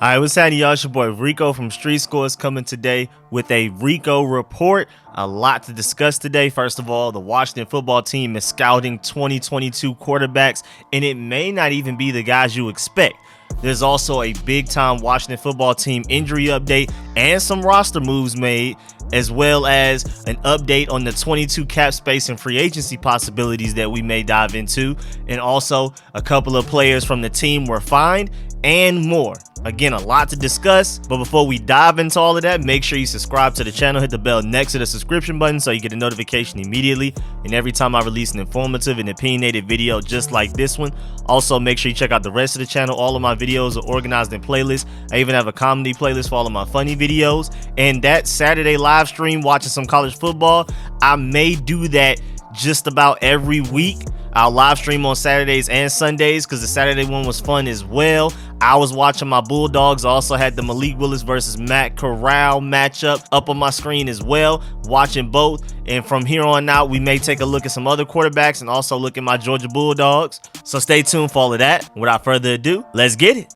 Alright, what's happening, y'all? It's your boy Rico from Street Scores coming today with a Rico report. A lot to discuss today. First of all, the Washington football team is scouting 2022 quarterbacks, and it may not even be the guys you expect. There's also a big-time Washington football team injury update and some roster moves made, as well as an update on the 22 cap space and free agency possibilities that we may dive into, and also a couple of players from the team were fined and more. Again, a lot to discuss, but before we dive into all of that, make sure you subscribe to the channel, hit the bell next to the subscription button so you get a notification immediately and every time I release an informative and opinionated video just like this one. Also, make sure you check out the rest of the channel. All of my videos are organized in playlists. I even have a comedy playlist for all of my funny videos, and that Saturday live stream watching some college football, I may do that just about every week. I'll live stream on Saturdays and Sundays because the Saturday one was fun as well. I was watching my Bulldogs. I also had the Malik Willis versus Matt Corral matchup up on my screen as well, watching both. And from here on out, we may take a look at some other quarterbacks and also look at my Georgia Bulldogs. So stay tuned for all of that. Without further ado, let's get it.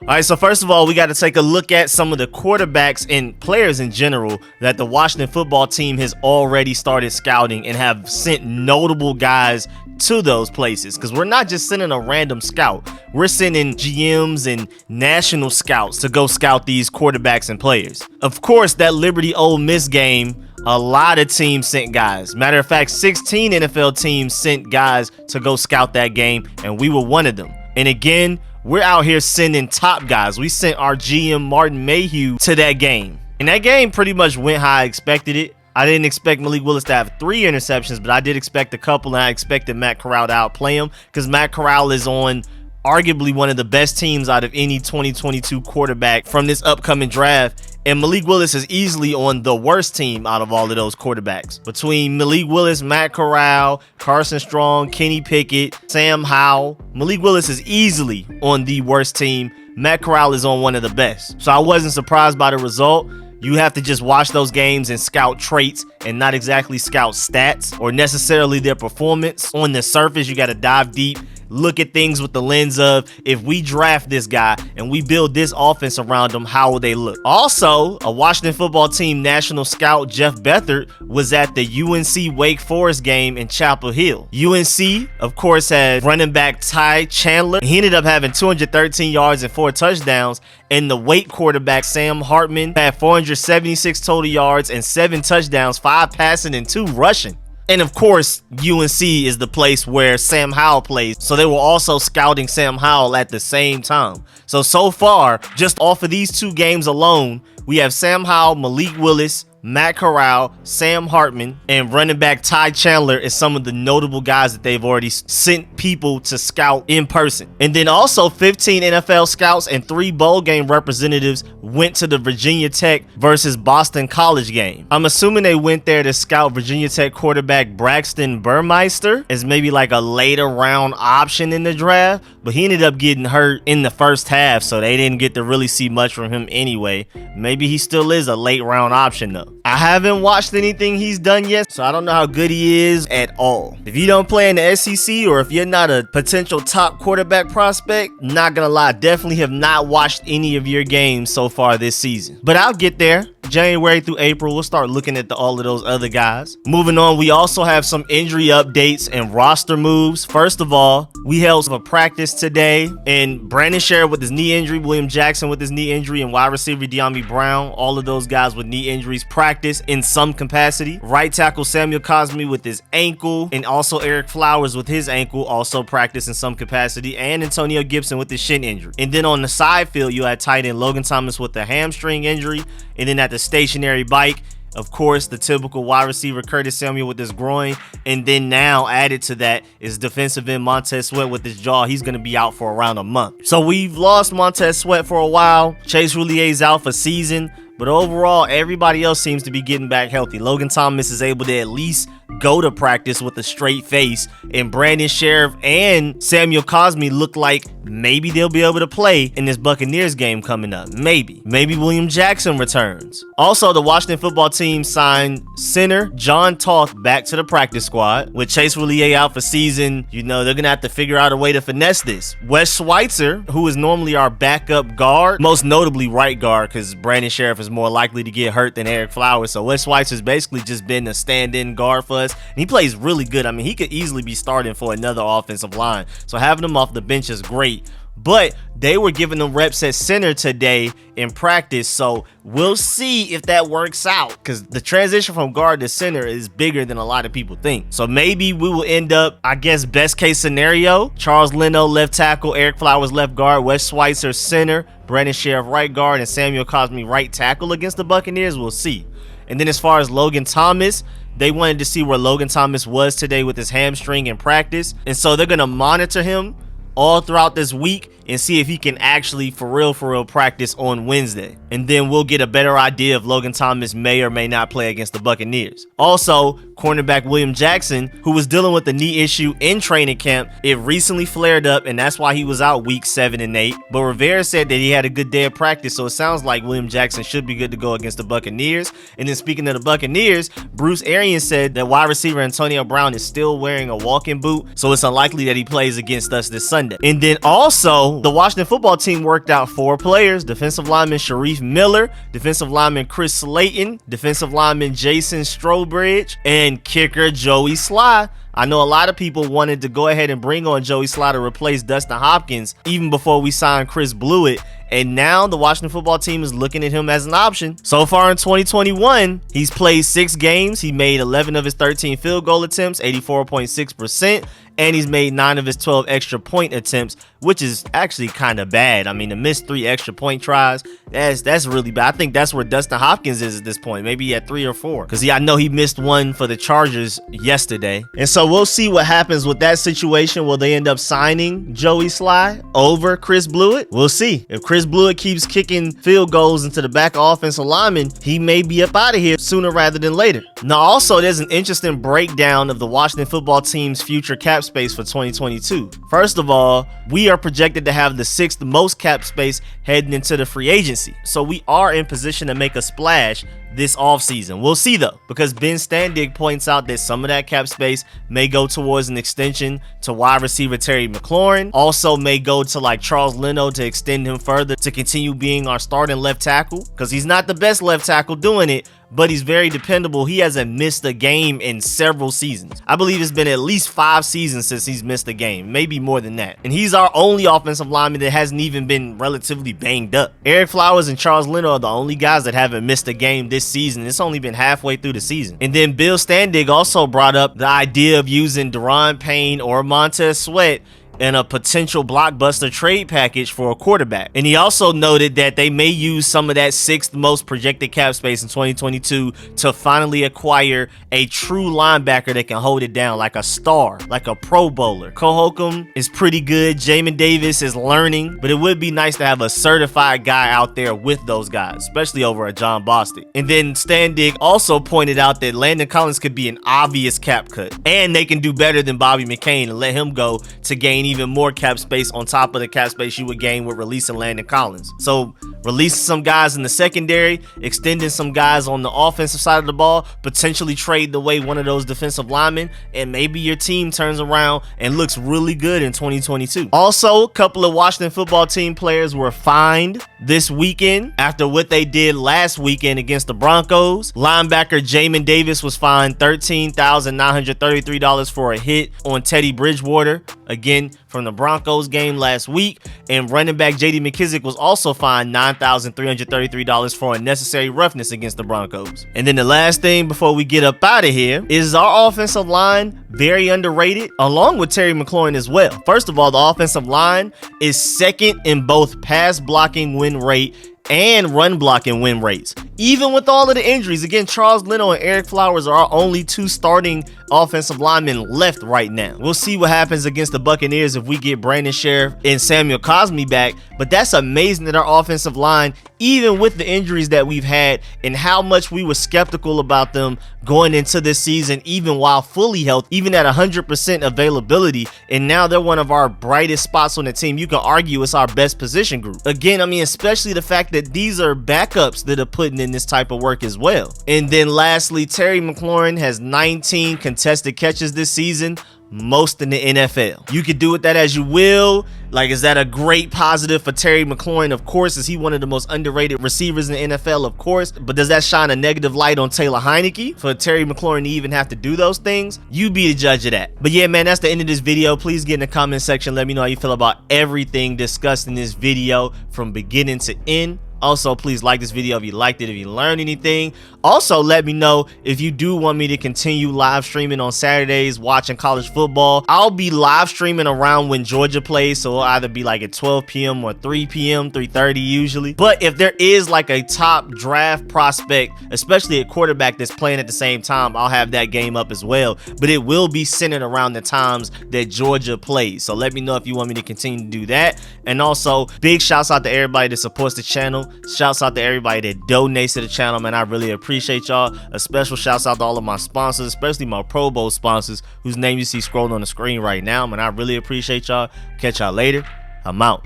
All right, so first of all, we got to take a look at some of the quarterbacks and players in general that the Washington football team has already started scouting and have sent notable guys to those places, because we're not just sending a random scout. We're sending GMs and national scouts to go scout these quarterbacks and players. Of course, that Liberty Ole Miss game, a lot of teams sent guys. Matter of fact, 16 NFL teams sent guys to go scout that game, and we were one of them. And again, we're out here sending top guys. We sent our GM Martin Mayhew to that game. And that game pretty much went how I expected it. I didn't expect Malik Willis to have 3 interceptions, but I did expect a couple, and I expected Matt Corral to outplay him because Matt Corral is on arguably one of the best teams out of any 2022 quarterback from this upcoming draft. And Malik Willis is easily on the worst team out of all of those quarterbacks. Between Malik Willis, Matt Corral, Carson Strong, Kenny Pickett, Sam Howell, Malik Willis is easily on the worst team. Matt Corral is on one of the best. So I wasn't surprised by the result. You have to just watch those games and scout traits and not exactly scout stats or necessarily their performance. On the surface, you got to dive deep. Look at things with the lens of, if we draft this guy and we build this offense around him, how will they look? Also, a Washington football team national scout, Jeff Beathard, was at the UNC Wake Forest game in Chapel Hill. UNC, of course, had running back Ty Chandler. He ended up having 213 yards and 4 touchdowns. And the Wake quarterback, Sam Hartman, had 476 total yards and 7 touchdowns, 5 passing and 2 rushing. And of course, UNC is the place where Sam Howell plays, so they were also scouting Sam Howell at the same time. So far, just off of these 2 games alone, we have Sam Howell, Malik Willis, Matt Corral, Sam Hartman, and running back Ty Chandler is some of the notable guys that they've already sent people to scout in person. And then also 15 NFL scouts and 3 bowl game representatives went to the Virginia Tech versus Boston College game. I'm assuming they went there to scout Virginia Tech quarterback Braxton Burmeister as maybe like a later round option in the draft, but he ended up getting hurt in the first half, so they didn't get to really see much from him anyway. Maybe he still is a late round option though. I haven't watched anything he's done yet, so I don't know how good he is at all. If you don't play in the SEC, or if you're not a potential top quarterback prospect, not gonna lie, definitely have not watched any of your games so far this season. But I'll get there. January through April, we'll start looking at all of those other guys. Moving on, we also have some injury updates and roster moves. First of all, we held a practice today, and Brandon Sherritt with his knee injury, William Jackson with his knee injury, and wide receiver De'Ami Brown, all of those guys with knee injuries practice in some capacity. Right tackle Samuel Cosme with his ankle, and also Eric Flowers with his ankle also practice in some capacity, and Antonio Gibson with his shin injury. And then on the side field, you had tight end Logan Thomas with the hamstring injury, and then at the stationary bike, of course, the typical wide receiver Curtis Samuel with his groin, and then now added to that is defensive end Montez Sweat with his jaw. He's going to be out for around a month. So we've lost Montez Sweat for a while. Chase Roulier's out for season. But overall, everybody else seems to be getting back healthy. Logan Thomas is able to at least go to practice with a straight face, and Brandon Sheriff and Samuel Cosme look like maybe they'll be able to play in this Buccaneers game coming up. Maybe William Jackson returns. Also, the Washington football team signed center John Toth back to the practice squad. With Chase Roullier out for season, they're gonna have to figure out a way to finesse this. Wes Schweitzer, who is normally our backup guard, most notably right guard, because Brandon Sheriff is more likely to get hurt than Eric Flowers, so Wes Schweitzer's basically just been a stand-in guard for us, and he plays really good. I mean, he could easily be starting for another offensive line, so having him off the bench is great. But they were giving them reps at center today in practice, so we'll see if that works out, because the transition from guard to center is bigger than a lot of people think. So maybe we will end up, I guess, best case scenario, Charles Leno left tackle, Eric Flowers left guard, Wes Schweitzer center, Brandon Sheriff right guard, and Samuel Cosme right tackle against the Buccaneers. We'll see. And then as far as Logan Thomas, they wanted to see where Logan Thomas was today with his hamstring in practice, and so they're going to monitor him all throughout this week and see if he can actually for real practice on Wednesday. And then we'll get a better idea if Logan Thomas may or may not play against the Buccaneers. Also, cornerback William Jackson, who was dealing with the knee issue in training camp, it recently flared up, and that's why he was out week 7 and 8. But Rivera said that he had a good day of practice, so it sounds like William Jackson should be good to go against the Buccaneers. And then speaking of the Buccaneers, Bruce Arians said that wide receiver Antonio Brown is still wearing a walking boot, so it's unlikely that he plays against us this Sunday. And then also, the Washington football team worked out 4 players: defensive lineman Sharif Miller, defensive lineman Chris Slayton, defensive lineman Jason Strobridge, and kicker Joey Sly. I know a lot of people wanted to go ahead and bring on Joey Sly to replace Dustin Hopkins even before we signed Chris Blewett. And now the Washington football team is looking at him as an option. So far in 2021, he's played 6 games. He made 11 of his 13 field goal attempts, 84.6%. And he's made 9 of his 12 extra point attempts, which is actually kind of bad. I mean, to miss 3 extra point tries, that's really bad. I think that's where Dustin Hopkins is at this point, maybe at 3 or 4. Because I know he missed 1 for the Chargers yesterday. And so we'll see what happens with that situation. Will they end up signing Joey Sly over Chris Blewett? We'll see. If Chris Blewett keeps kicking field goals into the back of offensive lineman, he may be up out of here sooner rather than later. Now, also, there's an interesting breakdown of the Washington football team's future cap space for 2022. First of all, we are projected to have the 6th most cap space heading into the free agency. So we are in position to make a splash this offseason. We'll see though, because Ben Standig points out that some of that cap space may go towards an extension to wide receiver Terry McLaurin. Also may go to like Charles Leno to extend him further to continue being our starting left tackle, because he's not the best left tackle doing it, but he's very dependable. He hasn't missed a game in several seasons. I believe it's been at least 5 seasons since he's missed a game, maybe more than that. And he's our only offensive lineman that hasn't even been relatively banged up. Eric Flowers and Charles Leno are the only guys that haven't missed a game this season. It's only been halfway through the season. And then Bill Standig also brought up the idea of using Daron Payne or Montez Sweat and a potential blockbuster trade package for a quarterback. And he also noted that they may use some of that 6th most projected cap space in 2022 to finally acquire a true linebacker that can hold it down, like a star, like a pro bowler. Coholcomb is pretty good. Jamin Davis is learning, but it would be nice to have a certified guy out there with those guys, especially over a John Bostic. And then Standig also pointed out that Landon Collins could be an obvious cap cut, and they can do better than Bobby McCain and let him go to gain even more cap space on top of the cap space you would gain with releasing Landon Collins. So releasing some guys in the secondary, extending some guys on the offensive side of the ball, potentially trade away one of those defensive linemen, and maybe your team turns around and looks really good in 2022. Also, a couple of Washington football team players were fined this weekend after what they did last weekend against the Broncos. Linebacker Jamin Davis was fined $13,933 for a hit on Teddy Bridgewater, again from the Broncos game last week. And running back JD McKissick was also fined $9,333 for unnecessary roughness against the Broncos. And then the last thing before we get up out of here is our offensive line very underrated, along with Terry McLaurin as well. First of all, the offensive line is 2nd in both pass blocking win rate and run blocking win rates. even with all of the injuries. Again, Charles Leno and Eric Flowers are our only 2 starting offensive linemen left right now. We'll see what happens against the Buccaneers if we get Brandon Sheriff and Samuel Cosme back, but that's amazing that our offensive line, even with the injuries that we've had and how much we were skeptical about them going into this season, even while fully healthy, even at 100% availability, and now they're one of our brightest spots on the team. You can argue it's our best position group. Again, I mean, especially the fact that these are backups that are putting in this type of work as well. And then lastly, Terry McLaurin has 19 contested catches this season, most in the NFL. You could do with that as you will. Like, is that a great positive for Terry McLaurin? Of course. Is he one of the most underrated receivers in the NFL? Of course. But does that shine a negative light on Taylor Heineke for Terry McLaurin to even have to do those things? You be the judge of that. But yeah, man, that's the end of this video. Please get in the comment section. Let me know how you feel about everything discussed in this video from beginning to end. Also, please like this video if you liked it, if you learned anything. Also, let me know if you do want me to continue live streaming on Saturdays watching college football. I'll be live streaming around when Georgia plays, so it'll either be like at 12 p.m. or 3 p.m., 3:30 usually. But if there is like a top draft prospect, especially a quarterback that's playing at the same time, I'll have that game up as well. But it will be centered around the times that Georgia plays. So let me know if you want me to continue to do that. And also, big shouts out to everybody that supports the channel. Shouts out to everybody that donates to the channel, man. I really appreciate y'all. A special shouts out to all of my sponsors, especially my Pro Bowl sponsors, whose name you see scrolling on the screen right now, man. I really appreciate y'all. Catch y'all later. I'm out.